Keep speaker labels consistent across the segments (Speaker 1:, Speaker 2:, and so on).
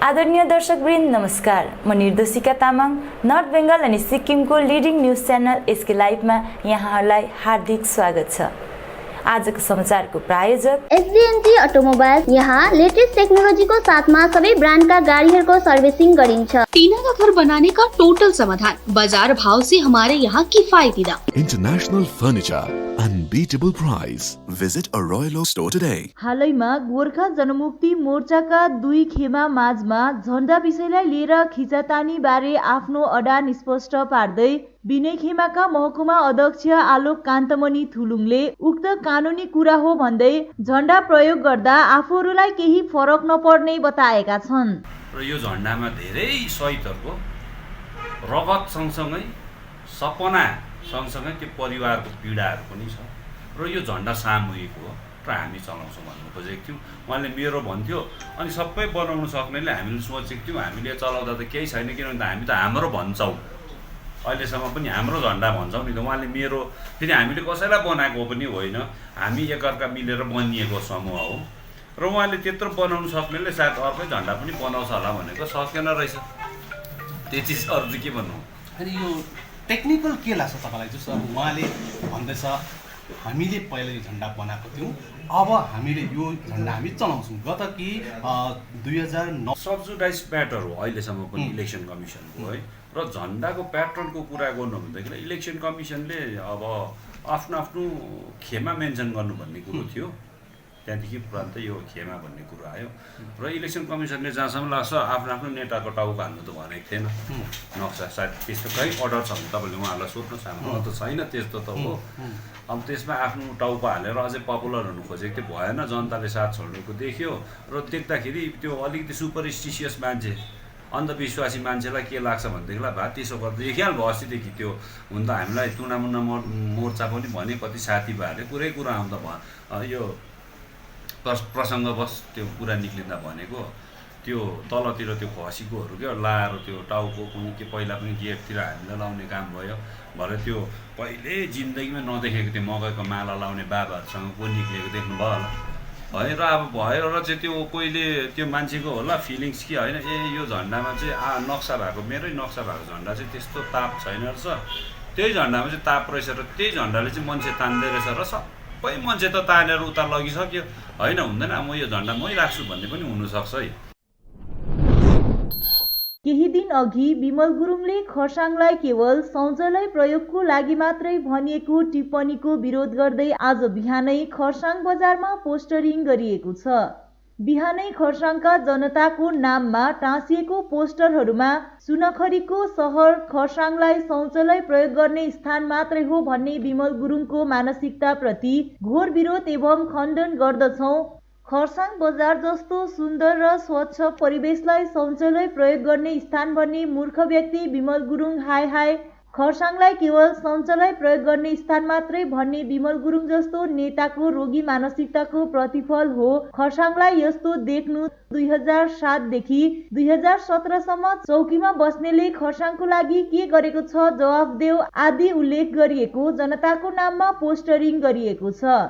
Speaker 1: आदरणीय दर्शकवृन्द नमस्कार। म निर्देशिका तामाङ नर्थ बेङ्गल अनि सिक्किमको लिडिङ न्युज च्यानल एसके लाइभमा यहाँहरूलाई हार्दिक स्वागत छ। आजको समाचारको प्रायोजक
Speaker 2: SGNG अटोमोबाइल्स। यहाँ लेटेस्ट टेक्नोलोजी को साथ में सभी ब्रांड का गाड़ियों को सर्विसिंग गरिन्छ।
Speaker 3: टीना का घर बनाने का टोटल समाधान, बाजार भाव से हमारे यहाँ किफायती दाम।
Speaker 4: International furniture, unbeatable price. Visit a Royal Oak store today.
Speaker 1: हालैमा गोर्खा जनमुक्ति मोर्चाका दुई खेमा माझमा झण्डा विषयलाई लिएर खिचातानी बारे आफ्नो अडान स्पष्ट पार्दै विनय खेमाका महकुमा अध्यक्ष आलोक कान्तमणि थुलुङले उक्त कानुनी कुरा हो भन्दै झण्डा प्रयोग गर्दा आफूहरूलाई केही फरक नपर्ने बताएका छन्।
Speaker 5: र यो झण्डामा धेरै शहीदहरूको रगत सँगसँगै सपना सँगसँगै त्यो परिवारको पीडाहरू पनि छ र यो झण्डा सामूहिक हो र हामी चलाउँछौँ भन्नु खोजेको थियौँ। उहाँले मेरो भन्थ्यो अनि सबै बनाउन सक्नेले हामीले सोचेको थियौँ हामीले चलाउँदा त केही छैन, किनभने हामी त हाम्रो भन्छौँ, अहिलेसम्म पनि हाम्रो झण्डा भन्छौँ नि त। उहाँले मेरो फेरि हामीले कसैलाई बनाएको पनि होइन, हामी एकअर्का मिलेर बनिएको समूह हो र उहाँले त्यत्रो बनाउन सक्नेले सायद अर्कै झण्डा पनि बनाउँछ होला भनेको सकेन रहेछ। त्यति अरू चाहिँ के भन्नु।
Speaker 6: अनि यो टेक्निकल के लाग्छ तपाईँलाई? जस्तो उहाँले भन्दैछ हामीले पहिला यो झन्डा बनाएको थियौँ, अब हामीले यो झन्डा हामी चलाउँछौँ। गत कि 2009
Speaker 5: सब्जुडाइज म्याटर हो अहिलेसम्म पनि इलेक्सन कमिसनको है। र झन्डाको प्याटर्नको कुरा गर्नु भन्दाखेरि इलेक्सन कमिसनले अब आफ्नो आफ्नो खेमा मेन्सन गर्नु भन्ने कुरो थियो, त्यहाँदेखि तुरन्त यो खेमा भन्ने कुरो आयो र इलेक्सन कमिसनले जहाँसम्म लाग्छ आफ्नो आफ्नो नेताको टाउको हाल्नु त भनेको थिएन। नक्सा सायद त्यस्तो कहीँ अर्डर छ भने तपाईँले उहाँलाई सोध्नुहोस्, हाम्रो त छैन त्यस्तो त हो। अब त्यसमा आफ्नो टाउको हालेर अझै पपुलर हुनु खोजेको थियो, भएन, जनताले साथ छोड्नुको देख्यो र देख्दाखेरि त्यो अलिकति सुपरस्टिसियस मान्छे अन्धविश्वासी मान्छेलाई के लाग्छ भनेदेखिलाई भए त्यसो गर्दा देखिहाल्नु भयो। अस्तिदेखि त्यो हुन त हामीलाई टुनामुना मोर्चा पनि भने कति साथीभाइहरूले कुरै कुरा आउँदा यो प्रसङ्गवश त्यो कुरा निक्लिँदा भनेको त्यो तलतिर त्यो खसीकोहरू क्या लाएर त्यो टाउको कुनै के पहिला पनि गेटतिर हामीले लाउने काम भयो। भरे त्यो पहिले जिन्दगीमा नदेखेको त्यो मकैको माला लाउने बाबाहरूसँग को निक्लेको देख्नुभयो होला है। र अब भयो र चाहिँ त्यो कोहीले त्यो मान्छेको होला फिलिङ्स कि होइन ए यो झन्डामा चाहिँ नक्सा भएको मेरै नक्सा भएको झन्डा चाहिँ त्यस्तो ताप छैन रहेछ, त्यही झन्डामा चाहिँ ताप रहेछ र त्यही झन्डाले चाहिँ मान्छे तान्दै रहेछ र सबै मान्छे त तानेर उता लगिसक्यो। होइन हुँदैन, म यो झन्डा मै राख्छु भन्ने पनि हुनसक्छ है।
Speaker 1: केही दिन अघि विमल गुरुङले खरसाङलाई केवल शौचालय प्रयोगको लागि मात्रै भनिएको टिप्पणीको विरोध गर्दै आज बिहानै खरसाङ बजारमा पोस्टरिङ गरिएको छ। बिहानै खरसाङका जनताको नाममा टाँसिएको पोस्टरहरूमा सुनखरीको सहर खरसाङलाई शौचालय प्रयोग गर्ने स्थान मात्रै हो भन्ने विमल गुरुङको मानसिकताप्रति घोर विरोध एवं खण्डन गर्दछौँ। खरसाङ बजार जस्तो सुन्दर र स्वच्छ परिवेशलाई शौचालय प्रयोग गर्ने स्थान भन्ने मूर्ख व्यक्ति विमल गुरुङ हाय हाय। खरसाङलाई केवल शौचालय प्रयोग गर्ने स्थान मात्रै भन्ने विमल गुरुङ जस्तो नेताको रोगी मानसिकताको प्रतिफल हो खरसाङलाई यस्तो देख्नु। 2007 देखि 2017 सम्म चौकीमा बस्नेले खरसाङको लागि के गरेको छ जवाफ देऊ आदि उल्लेख गरिएको जनताको नाममा पोस्टरिङ गरिएको छ।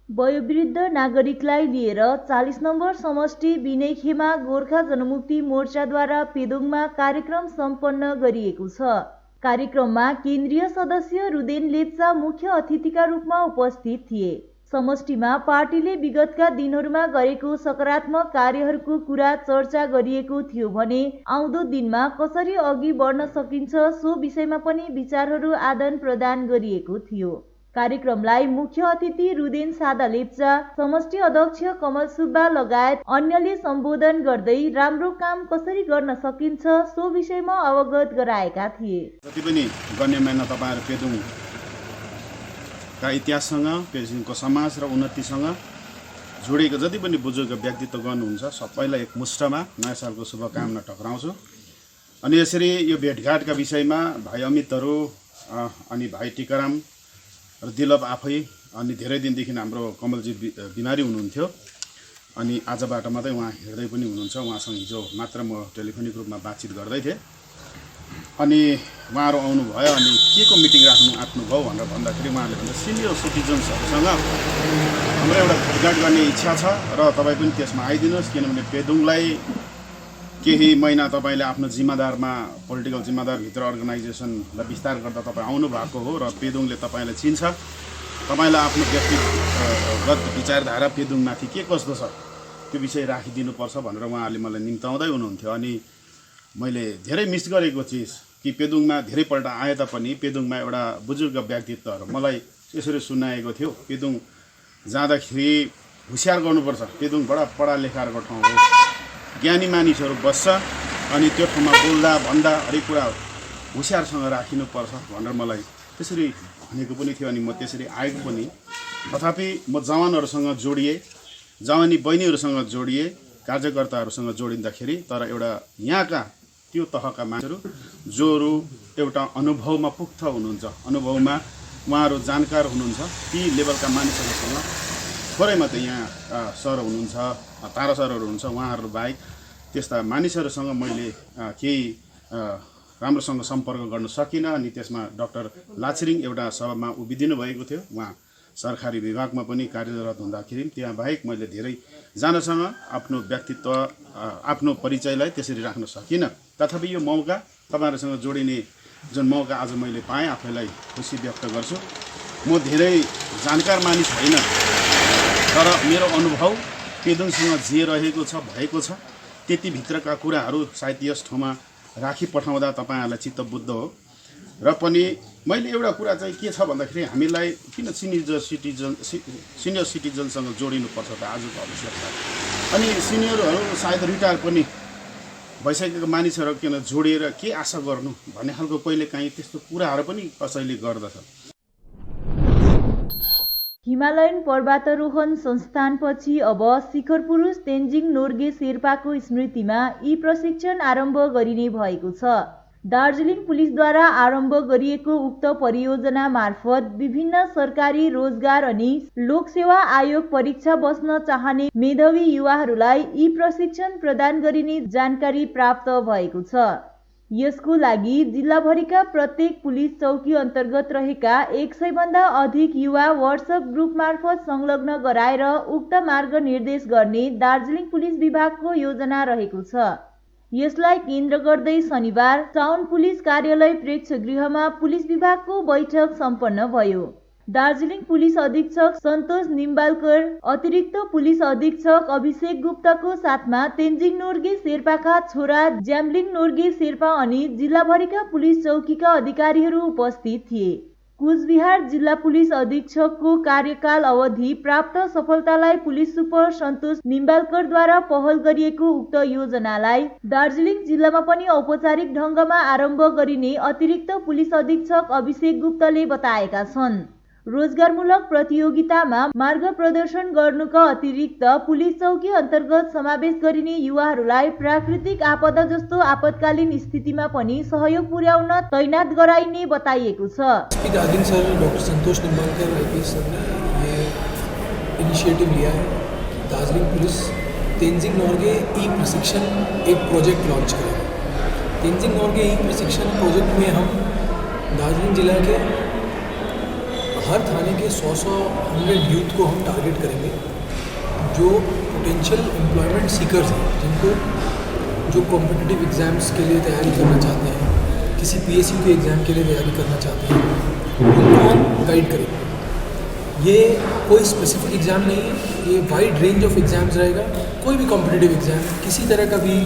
Speaker 1: वयोवृद्ध नागरिकलाई लिएर 40 नम्बर समष्टि विनय खेमा गोर्खा जनमुक्ति मोर्चाद्वारा पेदोङमा कार्यक्रम सम्पन्न गरिएको छ। कार्यक्रममा केन्द्रीय सदस्य रुदेन लेप्चा मुख्य अतिथिका रूपमा उपस्थित थिए। समष्टिमा पार्टीले विगतका दिनहरूमा गरेको सकारात्मक कार्यहरूको कुरा चर्चा गरिएको थियो भने आउँदो दिनमा कसरी अघि बढ्न सकिन्छ सो विषयमा पनि विचारहरू आदान प्रदान गरिएको थियो। कार्यक्रमलाई मुख्य अतिथि रुदेन सादा लेप्चा, समष्टि अध्यक्ष कमल सुब्बा लगायत अन्यले सम्बोधन गर्दै राम्रो काम कसरी गर्न सकिन्छ सो विषयमा अवगत गराएका थिए।
Speaker 7: जति पनि गण्यमान्य तपाईँहरू पेदोङका इतिहाससँग पेदोङको समाज र उन्नतिसँग जोडिएको जति पनि बुजुर्ग व्यक्तित्व गर्नुहुन्छ सबैलाई एक मुष्टमा नयाँ सालको शुभकामना टक्राउँछु। अनि यसरी यो भेटघाटका विषयमा भाइ अमितहरू अनि भाइ टिकाराम र दिलप आफै अनि धेरै दिनदेखि हाम्रो कमलजी बिमारी हुनुहुन्थ्यो अनि आजबाट मात्रै उहाँ हिँड्दै पनि हुनुहुन्छ। उहाँसँग हिजो मात्र म टेलिफोनिक रूपमा बातचित गर्दै थिएँ। अनि उहाँहरू आउनुभयो अनि के को मिटिङ राख्नु आँट्नुभयो भनेर भन्दाखेरि उहाँले भन्दा सिनियर सिटिजन्सहरूसँग हाम्रो एउटा भेटघाट गर्ने इच्छा छ र तपाईँ पनि त्यसमा आइदिनुहोस्, किनभने पेदुङलाई केही महिना तपाईँले आफ्नो जिम्मेदारमा पोलिटिकल जिम्मेदारभित्र अर्गनाइजेसनलाई विस्तार गर्दा तपाईँ आउनुभएको हो र पेदुङले तपाईँलाई चिन्छ, तपाईँलाई आफ्नो व्यक्तिगत विचारधारा पेदुङमाथि के कस्तो छ त्यो विषय राखिदिनुपर्छ भनेर उहाँहरूले मलाई निम्ताउँदै हुनुहुन्थ्यो। अनि मैले धेरै मिस गरेको चिज कि पेदुङमा धेरैपल्ट आए तापनि पेदुङमा एउटा बुजुर्ग व्यक्तित्वहरू मलाई यसरी सुनाएको थियो, पेदुङ जाँदाखेरि होसियार गर्नुपर्छ, पेदुङ बडा पढा लेखाहरूको ठाउँ हो, ज्ञानी मानिसहरू बस्छ अनि त्यो ठाउँमा बोल्दा भन्दा हरेक कुरा होसियारसँग राखिनुपर्छ भनेर मलाई त्यसरी भनेको पनि थियो। अनि म त्यसरी आएको पनि, तथापि म जवानहरूसँग जोडिएँ, जवानी बहिनीहरूसँग जोडिएँ, कार्यकर्ताहरूसँग जोडिँदाखेरि तर एउटा यहाँका त्यो तहका मान्छेहरू जोहरू एउटा अनुभवमा पुख्त हुनुहुन्छ, अनुभवमा उहाँहरू जानकार हुनुहुन्छ, ती लेभलका मानिसहरूसँग थोरै मात्रै यहाँ सर हुनुहुन्छ, तारा सरहरू हुनुहुन्छ, उहाँहरू बाहेक त्यस्ता मानिसहरूसँग मैले केही राम्रोसँग सम्पर्क गर्न सकिनँ। अनि त्यसमा डाक्टर लाचरिङ एउटा सभामा उभिदिनु भएको थियो, उहाँ सरकारी विभागमा पनि कार्यरत हुँदाखेरि त्यहाँ बाहेक मैले धेरैजनासँग आफ्नो व्यक्तित्व आफ्नो परिचयलाई त्यसरी राख्न सकिनँ। तथापि यो मौका तपाईँहरूसँग जोडिने जुन मौका आज मैले पाएँ आफैलाई खुसी व्यक्त गर्छु। म धेरै जानकार मानिस होइन, तर मेरो अनुभव पेदुङसँग जे रहेको छ भएको छ त्यति भित्रका कुराहरू सायद यस ठाउँमा राखी पठाउँदा तपाईँहरूलाई चित्त बुझ्दो हो। र पनि मैले एउटा कुरा चाहिँ के छ भन्दाखेरि हामीलाई किन सिनियर सिटिजनसँग जोडिनुपर्छ त आजको आवश्यकता। अनि सिनियरहरू सायद रिटायर पनि भइसकेको मानिसहरू किन जोडिएर के आशा गर्नु भन्ने खालको कहिलेकाहीँ त्यस्तो कुराहरू पनि कसैले गर्दछ।
Speaker 1: हिमालयन पर्वतारोहण संस्थानपछि अब शिखर पुरुष तेन्जिङ नोर्गे शेर्पाको स्मृतिमा यी प्रशिक्षण आरम्भ गरिने भएको छ। दार्जिलिङ पुलिसद्वारा आरम्भ गरिएको उक्त परियोजना मार्फत विभिन्न सरकारी रोजगार अनि लोकसेवा आयोग परीक्षा बस्न चाहने मेधावी युवाहरूलाई यी प्रशिक्षण प्रदान गरिने जानकारी प्राप्त भएको छ। यसको लागि जिल्लाभरिका प्रत्येक पुलिस चौकी अन्तर्गत रहेका 100 भन्दा अधिक युवा व्हाट्सएप ग्रुप मार्फत संलग्न गराएर उक्त मार्ग निर्देश गर्ने दार्जिलिङ पुलिस विभागको योजना रहेको छ। यसलाई केन्द्र गर्दै शनिबार टाउन पुलिस कार्यालय प्रेक्षगृहमा पुलिस विभागको बैठक सम्पन्न भयो। दार्जिलिङ पुलिस अधीक्षक सन्तोष निम्बालकर, अतिरिक्त पुलिस अधीक्षक अभिषेक गुप्ताको साथमा तेन्जिङ नोर्गे शेर्पाका छोरा ज्याम्लिङ नोर्गे शेर्पा अनि जिल्लाभरिका पुलिस चौकीका अधिकारीहरू उपस्थित थिए। कुचबिहार जिल्ला पुलिस अधीक्षकको कार्यकाल अवधि प्राप्त सफलतालाई पुलिस सुपर सन्तोष निम्बालकरद्वारा पहल गरिएको उक्त योजनालाई दार्जिलिङ जिल्लामा पनि औपचारिक ढङ्गमा आरम्भ गरिने अतिरिक्त पुलिस अधीक्षक अभिषेक गुप्ताले बताएका छन्। रोजगारमूलक प्रतियोगितामा मार्ग प्रदर्शन गर्नुका अतिरिक्त पुलिस चौकी अन्तर्गत समावेश गरिने युवाहरूलाई प्राकृतिक आपदा जस्तो आपतकालीन स्थितिमा पनि सहयोग पुर्याउन तैनात गराइने बताइएको छ।
Speaker 8: दार्जिलिङ सर डॉक्टर संतोष निम्बालकर आईपीएस सर ने ये इनिशिएटिव लिया है। दार्जिलिंग पुलिस तेन्जिङ नोर्गे ई प्रशिक्षण एक प्रोजेक्ट लॉन्च करेगा। तेन्जिङ नोर्गे ई प्रशिक्षण प्रोजेक्ट में हम दार्जिलिंग जिला के हर थाने के 100 यूथ को हम टारगेट करेंगे जो पोटेंशियल एम्प्लॉयमेंट सीकर्स हैं, जिनको जो कॉम्पिटिटिव एग्ज़ाम्स के लिए तैयारी करना चाहते हैं, किसी पीएसयू के एग्ज़ाम के लिए तैयारी करना चाहते हैं, उनको हम गाइड करेंगे। ये कोई स्पेसिफिक एग्ज़ाम नहीं है, ये वाइड रेंज ऑफ एग्ज़ाम्स रहेगा। कोई भी कॉम्पिटिटिव एग्ज़ाम, किसी तरह का भी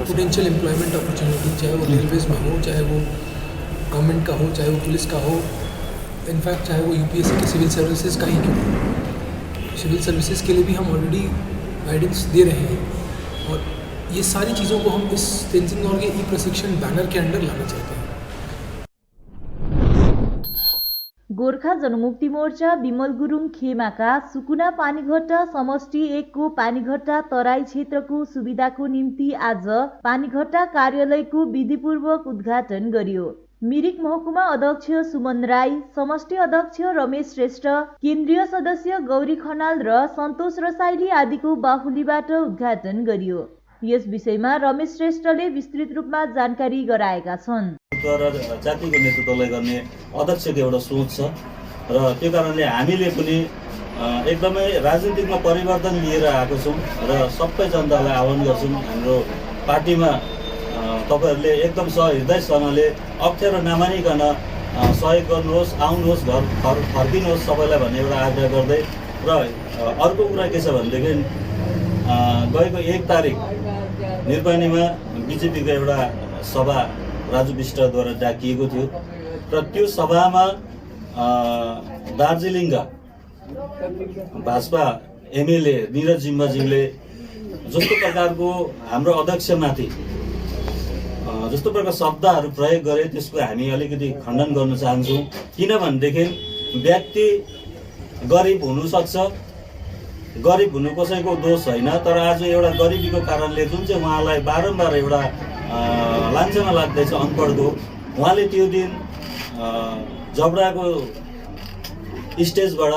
Speaker 8: पोटेंशियल एम्प्लॉयमेंट अपॉर्चुनिटी, चाहे वो रेलवेज़ में हो, चाहे वो गवर्नमेंट का हो, चाहे वो पुलिस का हो, इनफैक्ट चाहे वो यूपीएससी के सिविल सर्विसेज का ही क्यों, सिविल सर्विसेज के लिए भी हम ऑलरेडी गाइडेंस दे रहे हैं। और ये सारी चीज़ों को हम इस तेन्जिङ नोर्गे ई प्रशिक्षण बैनर के अंडर लाना चाहते हैं।
Speaker 1: गोर्खा जनमुक्ति मोर्चा विमल गुरुङ खेमाका सुकुना पानीघट्टा समष्टि 1 को पानीघट्टा तराई क्षेत्रको सुविधाको निम्ति आज पानीघट्टा कार्यालयको विधिपूर्वक उद्घाटन गरियो। मिरिक महकुमा अध्यक्ष सुमन राई, समष्टि अध्यक्ष रमेश श्रेष्ठ, केन्द्रीय सदस्य गौरी खनाल र सन्तोष रसाइली आदिको बाहुलीबाट उद्घाटन गरियो। यस विषयमा रमेश श्रेष्ठले विस्तृत रूपमा जानकारी गराएका छन्।
Speaker 9: जातिको नेतृत्वलाई गर्ने अध्यक्षको एउटा सोच छ र त्यो कारणले हामीले पनि एकदमै राजनीतिकमा परिवर्तन लिएर आएको छौँ र सबै जनतालाई आह्वान गर्छौँ हाम्रो पार्टीमा तपाईहरूले एकदम सहृदयसँगले अप्ठ्यारो नमानिकन सहयोग गर्नुहोस्, आउनुहोस्, घर फर्किनुहोस् सबैलाई भन्ने एउटा आग्रह गर्दै र अर्को कुरा के छ भनेदेखि गएको 1 तारिक निर्वाणीमा बिजेपीको एउटा सभा राजु विष्टद्वारा डाकिएको थियो र त्यो सभामा दार्जिलिङका भाजपा एमएलए निरज जिम्बाज्यूले जस्तो प्रकारको हाम्रो अध्यक्षमाथि जस्तो प्रकारको शब्दहरू प्रयोग गरे त्यसको हामी अलिकति खण्डन गर्न चाहन्छौँ। किनभनेदेखि व्यक्ति गरिब हुनुसक्छ, गरिब हुनु कसैको दोष होइन, तर आज एउटा गरिबीको कारणले जुन चाहिँ उहाँलाई बारम्बार एउटा लाञ्छना लाग्दैछ अनपढको, उहाँले त्यो दिन जबडाको स्टेजबाट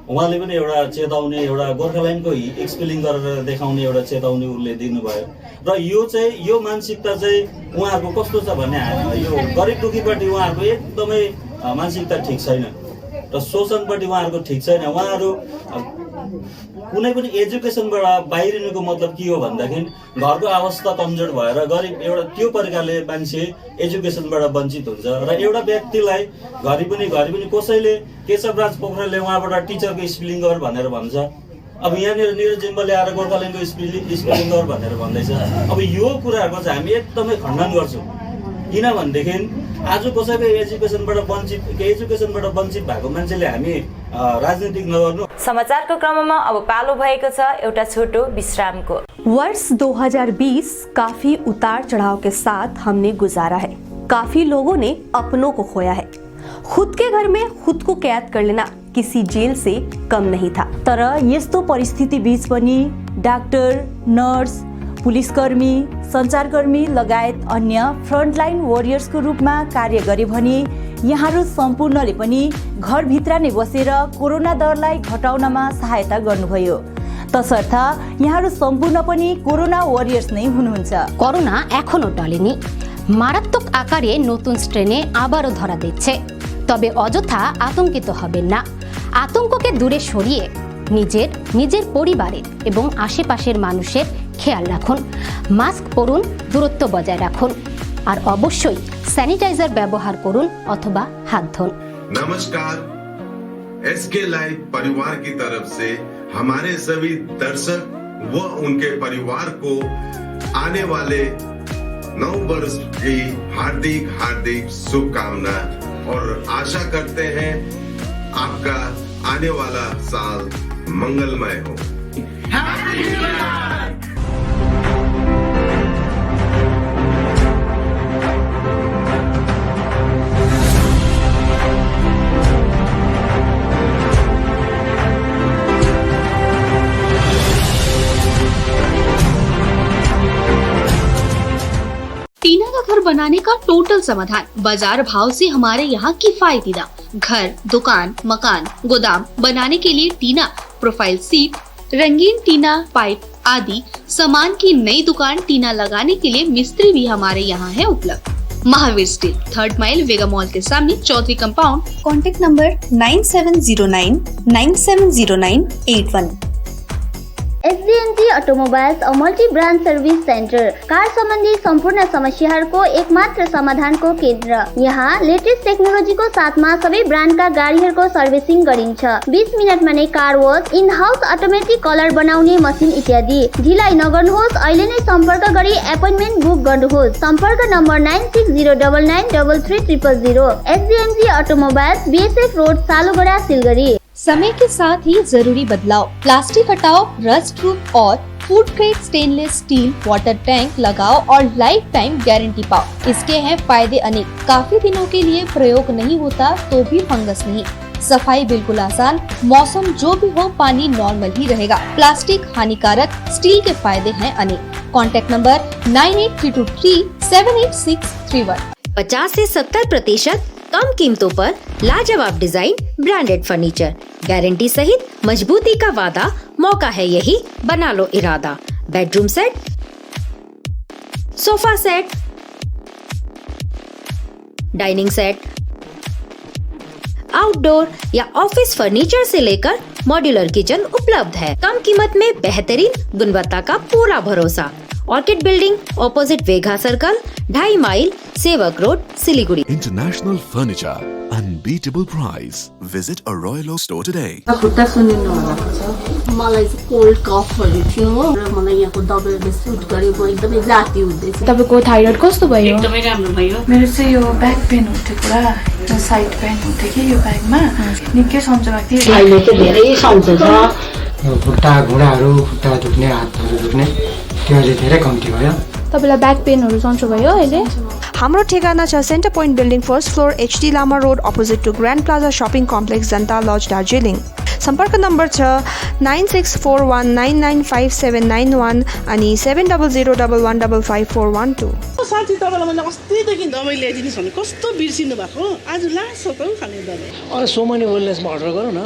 Speaker 9: उहाँले पनि एउटा चेताउने, एउटा गोर्खाल्यान्डको एक्सपेलिङ गरेर देखाउने एउटा चेताउने उसले दिनुभयो र यो मानसिकता चाहिँ उहाँहरूको कस्तो छ भने यो गरिब दुखीपट्टि उहाँहरूको एकदमै मानसिकता ठिक छैन र शोषणपट्टि उहाँहरूको ठिक छैन। उहाँहरू कुनै पनि एजुकेसनबाट बाहिरिनुको मतलब के हो भन्दाखेरि घरको अवस्था कमजोर भएर गरिब एउटा त्यो प्रकारले मान्छे एजुकेसनबाट वञ्चित हुन्छ र एउटा व्यक्तिलाई घरि पनि कसैले केशवराज पोखरेलले उहाँबाट टिचरको स्पेलिङ गर भनेर भन्छ। अब यहाँनिर निरज जिम्बाले आएर गोर्खाल्यान्डको स्पेलिङ गर भनेर भन्दैछ। अब यो कुराहरूको चाहिँ हामी एकदमै खण्डन गर्छौँ। किनभनेदेखि आज कसैको एजुकेसनबाट वञ्चित भएको मान्छेले हामी राजनीतिक नगर्नु।
Speaker 10: समाचारको क्रममा अब पालो भएको छ एउटा छोटो विश्रामको।
Speaker 11: वर्ष 2020 काफी उतार चढ़ाव के साथ हमने गुजारा है। काफी लोगों ने अपनों को खोया है। खुद के घर में खुद को कैद कर लेना किसी जेल से कम नहीं था।
Speaker 1: तर यस्तो परिस्थिति बीच पनि डाक्टर, नर्स, पुलिसकर्मी, सञ्चारकर्मी लगायत अन्य फ्रन्टलाइन वरियर्सको रूपमा कार्य गरे भने यहाँहरू सम्पूर्णले पनि घरभित्र नै बसेर कोरोना दरलाई घटाउनमा सहायता गर्नुभयो। तसर्थ यहाँहरू सम्पूर्ण पनि कोरोना वरियर्स नै हुनुहुन्छ।
Speaker 12: করোনা এখনো টলেনি। মারাত্মক আকারে নতুন স্ট্রেনে আবারও ধরা দিচ্ছে। তবে অযথা আতঙ্কিত হবেন না। আতঙ্ককে দূরে সরিয়ে নিজের পরিবারের এবং আশেপাশের মানুষের খেয়াল রাখুন। মাস্ক পরুন, দূরত্ব বজায় রাখুন আর অবশ্যই স্যানিটাইজার ব্যবহার করুন অথবা হাত ধুন।
Speaker 13: नमस्कार, एसके लाइव परिवार की तरफ से हमारे सभी दर्शक व उनके परिवार को आने वाले नव वर्ष की हार्दिक शुभकामना और आशा करते हैं आपका आने वाला साल मंगलमय हो।
Speaker 3: टीना का घर बनाने का टोटल समाधान बाजार भाव से हमारे यहाँ किफायती दाम। घर, दुकान, मकान, गोदाम बनाने के लिए टीना, प्रोफाइल सीट, रंगीन टीना, पाइप आदि सामान की नई दुकान टीना लगाने के लिए मिस्त्री भी हमारे यहाँ है उपलब्ध। Mahavir steel, 3rd mile, Vega mall के सामने, Chaudhary compound.
Speaker 11: Contact number 9709 970981।
Speaker 2: SDNG automobiles a multi brand service centre, car सम्बन्धी सम्पूर्ण समस्याहरूको एकमात्र समाधानको केन्द्र। यहाँ लेटेस्ट टेक्नोलोजीको साथमा सबै ब्रान्डका गाडीहरूको सर्भिसिङ गरिन्छ। 20 मिनेटमा नै car wash, in house automatic colour बनाउने मसिन इत्यादि। ढिलाइ नगर्नुहोस्, अहिले नै सम्पर्क गरी एपोइन्टमेन्ट बुक गर्नुहोस्। सम्पर्क number 9609993300। SDNG automobiles, BSF road, Salugara, Siliguri.
Speaker 14: समय के साथ ही जरूरी बदलाव। प्लास्टिक हटाओ, रस्ट प्रूफ और food grade stainless steel water tank लगाओ और लाइफ टाइम गारंटी पाओ। इसके हैं फायदे अनेक। काफी दिनों के लिए प्रयोग नहीं होता तो भी फंगस नहीं। सफाई बिल्कुल आसान। मौसम जो भी हो, पानी नॉर्मल ही रहेगा। प्लास्टिक हानिकारक, स्टील के फायदे हैं अनेक। Contact number 9832378631।
Speaker 15: 50 से 70% कम कीमतों पर लाजवाब डिजाइन, ब्रांडेड फर्नीचर, गारंटी सहित मजबूती का वादा। मौका है यही, बना लो इरादा। Bedroom set, sofa set, dining set, outdoor या ऑफिस फर्नीचर से लेकर मॉड्यूलर किचन उपलब्ध है। कम कीमत में बेहतरीन गुणवत्ता का पूरा भरोसा। Orchid building, opposite Vega circle, 2.5 mile, Sevoke road, Siliguri.
Speaker 4: International Furniture, unbeatable price. Visit a Royal Oak store today.
Speaker 16: खुट्टा सुनिनु भएको छ। मलाई चाहिँ कोल्ड कफहरू थियो र मलाई यहाँको दबाईले सुट गरे, म एकदमै जाती हुँदैछ।
Speaker 17: तपाईको थाइरोइड कस्तो भयो?
Speaker 16: एकदमै राम्रो भयो।
Speaker 17: मेरो चाहिँ यो ब्याक पेन हुन्थ्यो पुरा, यो साइड पेन हुन्थ्यो कि यो ब्याकमा निकै सन्चो भएको थियो।
Speaker 16: अहिले चाहिँ धेरै सन्चो छ।
Speaker 18: खुट्टा घुँडाहरू, खुट्टा दुख्ने, हातहरू दुख्ने त्यो अहिले धेरै कम्ती भयो।
Speaker 17: तपाईलाई ब्याक पेनहरू सन्चो भयो अहिले?
Speaker 19: हाम्रो ठेगाना छ centre point building first floor, HD Lama road, opposite to grand plaza shopping complex, Janata lodge, Darjeeling. सम्पर्क नम्बर छ 9641995791 अनि 7001155412।
Speaker 20: साथी तपाईँलाई मैले अस्तिदेखि दबाई ल्याइदिनुहोस् भने कस्तो बिर्सिनु भएको, आज लास्ट छ त हौ खाने दबाई।
Speaker 18: अरे सोमनी वेलनेसमा अर्डर गरौँ न,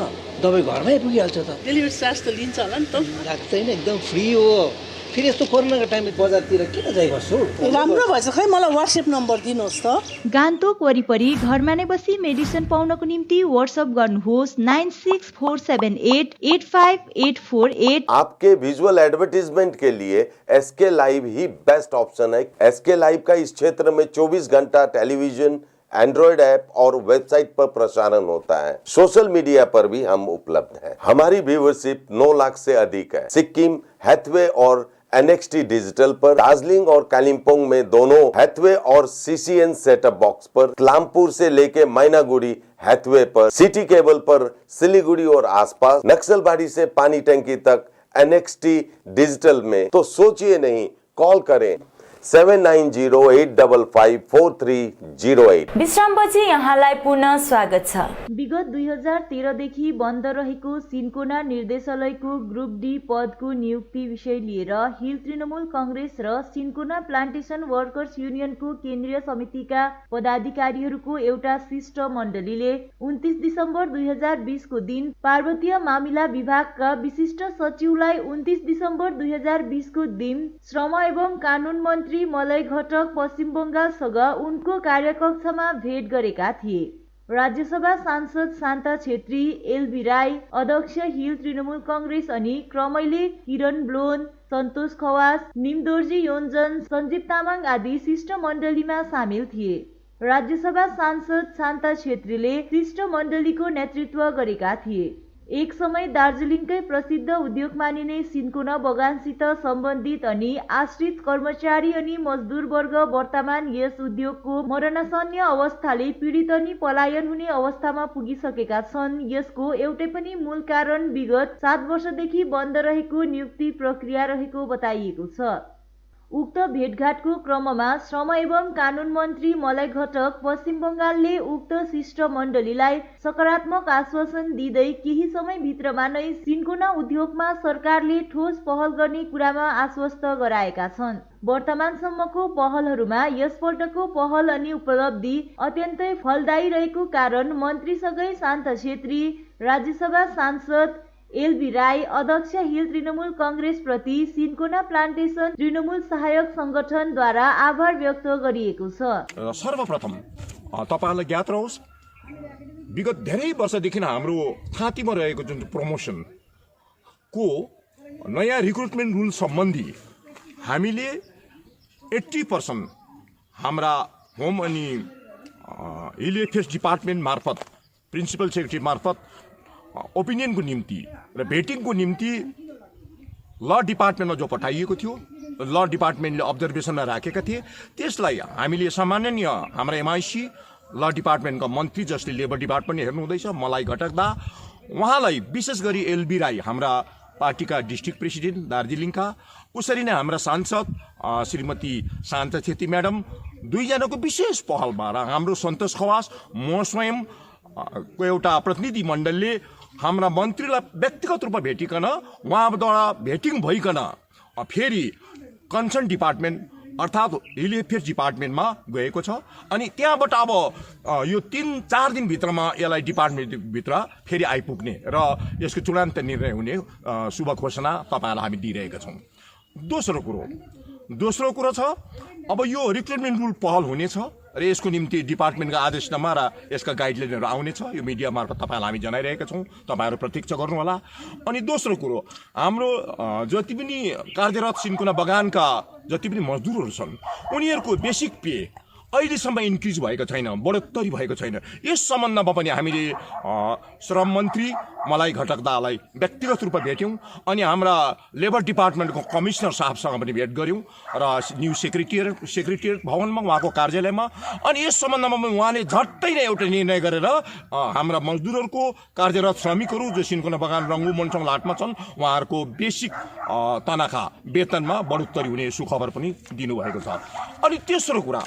Speaker 18: दबाई घरमै पुगिहाल्छ त।
Speaker 20: डेलिभरी चार्ज त लिन्छ होला नि त?
Speaker 18: लाग्दैन, एकदम फ्री हो। फेरि यस्तो कोरोनाको टाइममा बजारतिर किन जाइ बस्छु?
Speaker 20: राम्रो भएछ, खै मलाई WhatsApp नम्बर दिनुहोस् त।
Speaker 1: गान्तोक वरिपरि घरमा नै बसी मेडिसिन पाउनको निम्ति WhatsApp गर्नुहोस् 9647885848।
Speaker 21: आपके विजुअल एडवर्टीजमेंट के लिए SK लाइव ही बेस्ट ऑप्शन है। SK लाइव का इस क्षेत्र में 24 घंटा टेलीविजन, एंड्रॉइड ऐप और वेबसाइट पर प्रसारण होता है। सोशल मीडिया पर भी हम उपलब्ध हैं। हमारी व्यूवरशिप 9 लाख से अधिक है। सिक्किम, हैथवे और NXT डिजिटल पर, दार्जिलिंग और कालिम्पोंग में दोनों हैथवे और CCN सेटअप बॉक्स पर, क्लामपुर से लेके मैनागुड़ी हैथवे पर, सिटी केबल पर सिलीगुड़ी और आसपास, नक्सलबाड़ी से पानी टंकी तक NXT डिजिटल में। तो सोचिए नहीं, कॉल करें 7908554308।
Speaker 10: विश्रामपछि यहाँलाई पुनः स्वागत छ।
Speaker 1: विगत 2013 देखि बन्द रहेको सिन्कोना निर्देशालयको ग्रुप डी पदको नियुक्ति विषय लिएर हिल तृणमूल कांग्रेस र सिन्कोना प्लान्टेसन वर्कर्स युनियनको केन्द्रीय समितिका पदाधिकारीहरूको एउटा शिष्टमण्डलीले 29 डिसेम्बर 2020 को दिन पार्वतीय मामिला विभागका विशिष्ट सचिवलाई 29 डिसेम्बर 2020 को दिन श्रम एवं कानून मन्त्री मलय घटक पश्चिम बंगालसँग उनको कार्यकक्षमा भेट गरेका थिए। राज्यसभा सांसद शान्ता छेत्री, एलबी राई, अध्यक्ष हिल तृणमूल कांग्रेस अनि क्रमैले किरण ब्लोन, सन्तोष खवास, निमदोर्जी योन्जन, सञ्जीव तामाङ आदि शिष्टमण्डलीमा सामेल थिए। राज्यसभा सांसद शान्ता छेत्रीले शिष्टमण्डलीको नेतृत्व गरेका थिए। एक समय दार्जिलिङकै प्रसिद्ध उद्योग मानिने सिन्कोना बगानसित सम्बन्धित अनि आश्रित कर्मचारी अनि मजदुर वर्ग वर्तमान यस उद्योगको मरणासन्न अवस्थाले पीडित अनि पलायन हुने अवस्थामा पुगिसकेका छन्। यसको एउटै पनि मूल कारण विगत 7 वर्षदेखि बन्द रहेको नियुक्ति प्रक्रिया रहेको बताइएको छ। उक्त भेटघाटको क्रममा श्रम एवं कानून मन्त्री मलय घटक पश्चिम बंगालले उक्त शिष्टमण्डलीलाई सकारात्मक आश्वासन दिँदै केही समयभित्रमा नै सिन्कोना उद्योगमा सरकारले ठोस पहल गर्ने कुरामा आश्वस्त गराएका छन्। वर्तमानसम्मको पहलहरूमा यसपल्टको पहल अनि उपलब्धि अत्यन्तै फलदायी रहेको कारण मन्त्रीसँगै शान्ता छेत्री, राज्यसभा सांसद एलबी राई, अध्यक्ष हिल तृणमूल कांग्रेस प्रति सिन्कोना प्लान्टेसन तृणमूल सहायक संगठनद्वारा आभार व्यक्त गरिएको छ।
Speaker 22: सर्वप्रथम तपाईहरुलाई ज्ञात रहोस्, विगत धेरै वर्षदेखि हाम्रो थाँतीमा रहेको जुन प्रमोसनको नयाँ रिक्रुटमेन्ट रुल सम्बन्धी हामीले 80% हाम्रा होम अनि इलेफेस डिपार्टमेन्ट मार्फत, प्रिन्सिपल सेक्रेटरी मार्फत ओपिनियनको निम्ति र भेटिङको निम्ति ल डिपार्टमेन्टमा जो पठाइएको थियो, ल डिपार्टमेन्टले अब्जर्भेसनमा राखेका थिए, त्यसलाई हामीले सामान्य हाम्रा MIC ल डिपार्टमेन्टका मन्त्री जसले लेबर डिपार्टमेन्ट हेर्नुहुँदैछ, मलाई घटकदा, उहाँलाई विशेष गरी एलबी राई हाम्रा पार्टीका डिस्ट्रिक्ट प्रेसिडेन्ट दार्जिलिङका, उसरी नै हाम्रा सांसद श्रीमती शान्ता छेत्री म्याडम, दुईजनाको विशेष पहलबाट हाम्रो सन्तोष खवास, म स्वयं को एउटा प्रतिनिधि मण्डलले हाम्रा मन्त्रीलाई व्यक्तिगत रूपमा भेटिकन उहाँद्वारा भेटिङ भइकन फेरि कन्सर्न डिपार्टमेन्ट अर्थात् हिल एफेयर्स डिपार्टमेन्टमा गएको छ अनि त्यहाँबाट अब यो 3-4 दिनभित्रमा यसलाई डिपार्टमेन्टभित्र फेरि आइपुग्ने र यसको चूडान्त निर्णय हुने शुभ घोषणा तपाईहरुलाई हामी दिइरहेका छौँ। दोस्रो कुरो छ अब यो रिक्रुटमेन्ट रुल पहल हुनेछ र यसको निम्ति डिपार्टमेन्टका आदेशनामा र यसका गाइडलाइनहरू आउनेछ। यो मिडिया मार्फत तपाईँहरूलाई हामी जनाइरहेका छौँ, तपाईँहरू प्रतीक्षा गर्नुहोला। अनि दोस्रो कुरो, हाम्रो जति पनि कार्यरत सिन्कोना बगानका जति पनि मजदुरहरू छन् उनीहरूको बेसिक पे अहिलेसम्म इन्क्रिज भएको छैन, बढोत्तरी भएको छैन। यस सम्बन्धमा पनि हामीले श्रम मन्त्री मलाई घटक दालाई व्यक्तिगत रूपमा भेट्यौँ अनि हाम्रा लेबर डिपार्टमेन्टको कमिसनर साहबसँग पनि भेट गऱ्यौँ र न्यू सेक्रेटेरिएट भवनमा उहाँको कार्यालयमा। अनि यस सम्बन्धमा पनि उहाँले झट्टै नै एउटा निर्णय गरेर हाम्रा मजदुरहरूको कार्यरत श्रमिकहरू जो सिन्कोना बगान रङ्गू मोन्चङ लाटमा छन् उहाँहरूको बेसिक तनखा वेतनमा बढोत्तरी हुने सुखबर पनि दिनुभएको छ। अनि तेस्रो कुरा,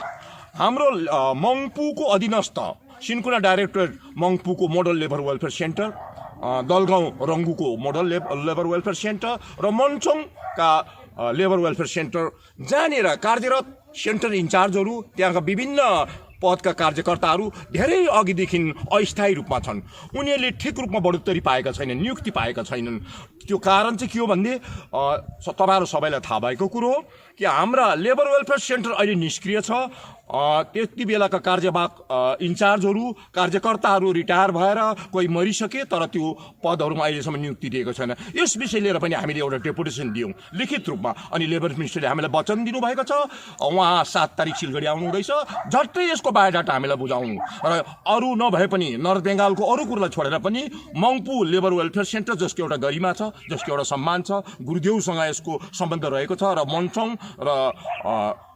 Speaker 22: हाम्रो मङ्पुको अधीनस्थ सिन्कोना डाइरेक्टरेट मङ्पुको model labour welfare centre, Dalgaon रङ्गूको मोडल लेबर वेलफेयर सेन्टर र मोन्चङका लेबर वेलफेयर सेन्टर जहाँनिर कार्यरत सेन्टर इन्चार्जहरू त्यहाँका विभिन्न पदका कार्यकर्ताहरू धेरै अघिदेखि अस्थायी रूपमा छन्। उनीहरूले ठिक रूपमा बढोत्तरी पाएका छैनन्, नियुक्ति पाएका छैनन्। त्यो कारण चाहिँ के हो भन्ने तपाईँहरू सबैलाई थाहा भएको कुरो हो कि हाम्रा लेबर वेलफेयर सेन्टर अहिले निष्क्रिय छ। त्यति बेलाका कार्यवाहक इन्चार्जहरू कार्यकर्ताहरू रिटायर भएर कोही मरिसके तर त्यो पदहरूमा अहिलेसम्म नियुक्ति दिएको छैन। यस विषय लिएर पनि हामीले एउटा डेपुटेसन दियौँ लिखित रूपमा अनि लेबर मिनिस्टरले हामीलाई वचन दिनुभएको छ। उहाँ 7 तारिक सिलगढी आउनुहुँदैछ, झट्टै यसको बायोडाटा हामीलाई बुझाउनु र अरू नभए पनि नर्थ बेङ्गालको अरू कुरोलाई छोडेर पनि मङ्पू लेबर वेलफेयर सेन्टर जसको एउटा गरिमा छ, जसको एउटा सम्मान छ, गुरुदेवसँग यसको सम्बन्ध रहेको छ र मोन्चङ र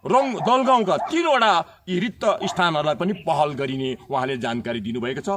Speaker 22: दलगाउँका 3वटा यी रिक्त स्थानहरूलाई पनि पहल गरिने उहाँले जानकारी दिनुभएको छ।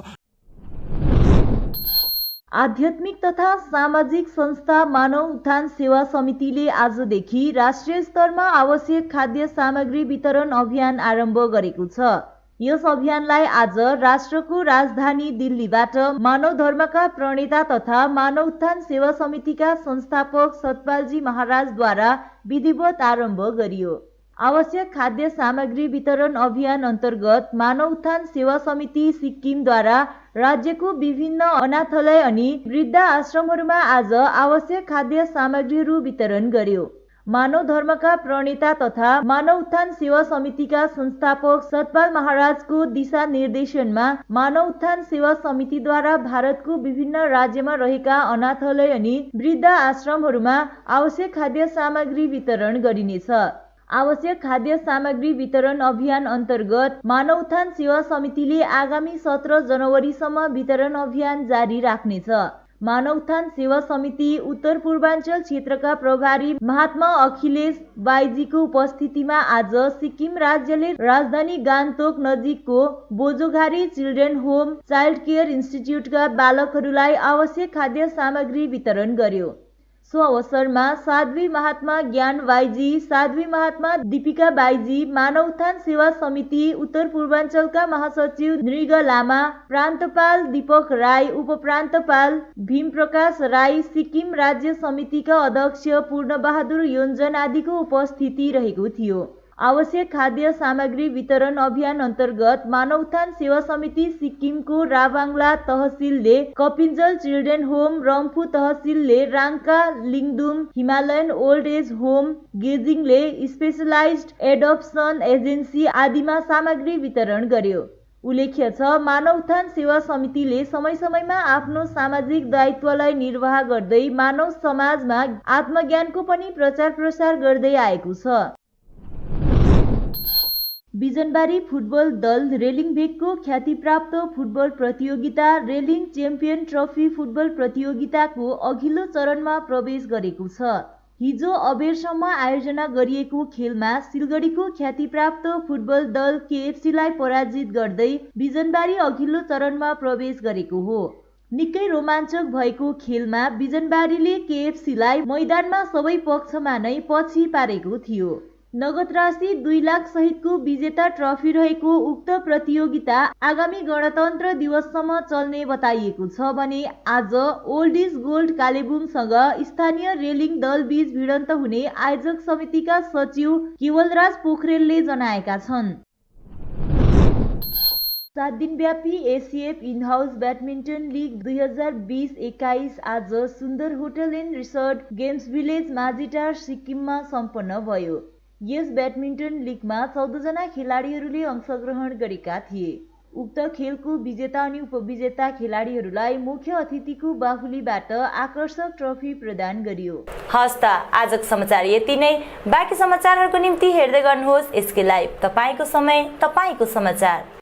Speaker 1: आध्यात्मिक तथा सामाजिक संस्था मानव उत्थान सेवा समितिले आजदेखि राष्ट्रिय स्तरमा आवश्यक खाद्य सामग्री वितरण अभियान आरम्भ गरेको छ। यस अभियानलाई आज राष्ट्रको राजधानी दिल्लीबाट मानव धर्मका प्रणेता तथा मानव उत्थान सेवा समितिका संस्थापक सतपालजी महाराजद्वारा विधिवत आरम्भ गरियो। आवश्यक खाद्य सामग्री वितरण अभियान अन्तर्गत मानव उत्थान सेवा समिति सिक्किमद्वारा राज्यको विभिन्न अनाथालय अनि वृद्ध आश्रमहरूमा आज आवश्यक खाद्य सामग्रीहरू वितरण गर्यो। मानव धर्मका प्रणेता तथा मानव उत्थान सेवा समितिका संस्थापक सतपाल महाराजको दिशा निर्देशनमा मानव उत्थान सेवा समितिद्वारा भारतको विभिन्न राज्यमा रहेका अनाथालय अनि वृद्ध आश्रमहरूमा आवश्यक खाद्य सामग्री वितरण गरिनेछ। आवश्यक खाद्य सामग्री वितरण अभियान अन्तर्गत मानव उत्थान सेवा समितिले आगामी 17 जनवरीसम्म वितरण अभियान जारी राख्नेछ। मानव उत्थान सेवा समिति उत्तर पूर्वाञ्चल क्षेत्रका प्रभारी महात्मा अखिलेश बाईजीको उपस्थितिमा आज सिक्किम राज्यले राजधानी गान्तोक नजिकको बोझोघारी चिल्ड्रेन होम चाइल्ड केयर इन्स्टिट्युटका बालकहरूलाई आवश्यक खाद्य सामग्री वितरण गर्यो। सो अवसरमा साध्वी महात्मा ज्ञान बाईजी, साध्वी महात्मा दीपिका बाईजी, मानव उत्थान सेवा समिति उत्तर पूर्वाञ्चलका महासचिव नृग लामा, प्रान्तपाल दीपक राई, उपप्रान्तपाल भीम प्रकाश राई, सिक्किम राज्य समितिका अध्यक्ष पूर्णबहादुर योन्जन आदिको उपस्थिति रहेको थियो। आवश्यक खाद्य सामग्री वितरण अभियान अन्तर्गत मानव उत्थान सेवा समिति सिक्किमको राभाङला तहसिलले कपिन्जल चिल्ड्रेन होम, रम्फू तहसिलले Ranka Lingdum Himalayan old age home, गेजिङले स्पेशलाइज्ड एडप्सन एजेन्सी आदिमा सामग्री वितरण गर्यो। उल्लेख्य छ, मानव उत्थान सेवा समितिले समय समयमा आफ्नो सामाजिक दायित्वलाई निर्वाह गर्दै मानव समाजमा आत्मज्ञानको पनि प्रचार प्रसार गर्दै आएको छ। बिजनबारी फुटबल दल रेलिङ भेगको ख्यातिप्राप्त फुटबल प्रतियोगिता रेलिङ च्याम्पियन ट्रफी फुटबल प्रतियोगिताको अघिल्लो चरणमा प्रवेश गरेको छ। हिजो अबेरसम्म आयोजना गरिएको खेलमा सिलगढीको ख्यातिप्राप्त फुटबल दल केएफसीलाई पराजित गर्दै बिजनबारी अघिल्लो चरणमा प्रवेश गरेको हो। निकै रोमाञ्चक भएको खेलमा बिजनबारीले केएफसीलाई मैदानमा सबै पक्षमा नै पछि पारेको थियो। नगद राशि 2 लाख सहितको विजेता ट्रफी रहेको उक्त प्रतियोगिता आगामी गणतन्त्र दिवससम्म चल्ने बताइएको छ भने आज ओल्ड इज गोल्ड कालेबुङसँग स्थानीय रेलिङ दल बीच भिडन्त हुने आयोजक समितिका सचिव केवलराज पोखरेलले जनाएका छन्। 7 दिनव्यापी ACF in house badminton league 2020-21 आज Sundar hotel and resort games village Majhitar सिक्किममा सम्पन्न भयो। यस ब्याडमिन्टन लिगमा 14 जना खेलाडीहरूले अंशग्रहण गरेका थिए। उक्त खेलको विजेता अनि उपविजेता खेलाडीहरूलाई मुख्य अतिथिको बाहुलीबाट आकर्षक ट्रफी प्रदान गरियो।
Speaker 10: हस् त आजको समाचार यति नै। बाँकी समाचारहरूको निम्ति हेर्दै गर्नुहोस् एसके लाइभ। तपाईको समय, तपाईको समाचार।